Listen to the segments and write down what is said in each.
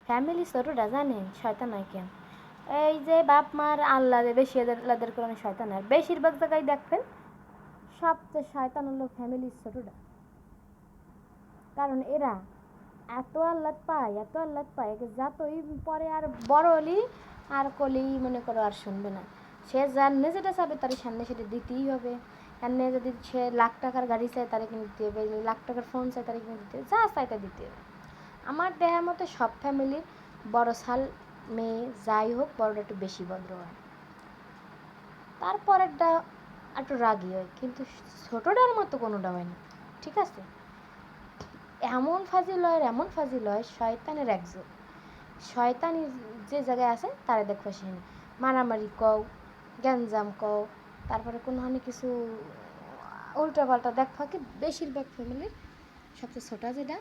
Family ছোটটা জানেন শয়তান হয় কেন? এই যে বাপ মার আল্লাহ বেশি আল্লাদের কারণে শয়তান হয়, বেশিরভাগ জায়গায় দেখবেন সবচেয়ে শয়তান হলো ফ্যামিলির ছোটটা। কারণ এরা এত আহ্লাদ পায়, এত আহ্লাদ পায়, যতই পরে আর বড় হলি আর কলি মনে করো আর শুনবে না। সে জানে যেটা চাবে তার সামনে সেটা দিতেই হবে। এমনি যদি সে লাখ টাকার গাড়ি চায় তারা কিনে দিতে হবে, লাখ টাকার ফোন চায় তারা কিনে দিতে হবে, যা চায় তা দিতে হবে। আমার দেখার মতো সব ফ্যামিলির বড় সাল মেয়ে যাই হোক বড়টা একটু বেশি ভদ্র হয়, তারপরেরটা একটু রাগি হয়, কিন্তু ছোটোটার মতো কোনোটা হয় না। ঠিক আছে, এমন ফাজিল হয়, এমন ফাজিল হয়, শয়তানের একজন শয়তানি যে জায়গায় আছে তারা দেখো সে মারামারি কও, গ্যাঞ্জাম কও, তারপরে কোনো হানি কিছু উল্টাপাল্টা দেখ ফাঁকি। বেশিরভাগ ফ্যামিলির সবচেয়ে ছোটা যেটা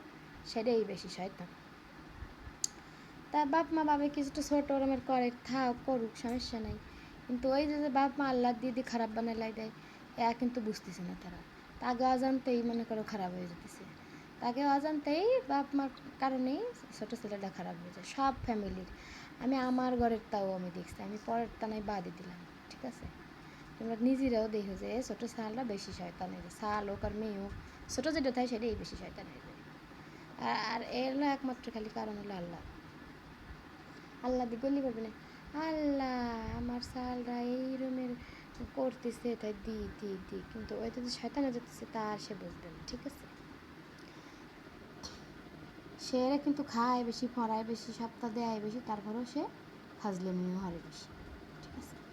সেটাই বেশি শয়তান। তার বাপ মা বাবা কিছুটা ছোট রকমের করে, খাও করুক, সমস্যা নাই। কিন্তু ওই যে বাপ মা আল্লাহ দিয়ে দিয়ে খারাপ বানাই দেয়, কিন্তু বুঝতেছে না তারা। তাকে অজান্তেই মনে করো খারাপ হয়ে যেতেছে, তাকে অজান্তেই বাপ মার কারণেই ছোটো ছেলেটা খারাপ হয়ে যায় সব ফ্যামিলির। আমি আমার ঘরের তাও আমি দেখছি, আমি পরের টানায় বাদই দিলাম। ঠিক আছে, তোমরা নিজেরাও দেখো যে ছোটো সালটা বেশি শয়তান হয়ে যায়, সাল হোক আর মেয়ে হোক, ছোটো যেটা থাকে সেটাই বেশি শয়তান হয়ে যায়। আর এর হলো একমাত্র খালি কারণ হলো আল্লাহ। আল্লাহ দি গলি পারবে না, আল্লাহ আমার সালটা এই রুমের করতেছে তাই দি দি দি, কিন্তু ওইটা যে শয়তানে যেতেছে তা আর সে বুঝবে না। ঠিক আছে, সে কিন্তু খায় বেশি, পড়ায় বেশি, সপ্তাহ দেয় বেশি, তারপরেও সে ফাজলেমিও হারে বেশি।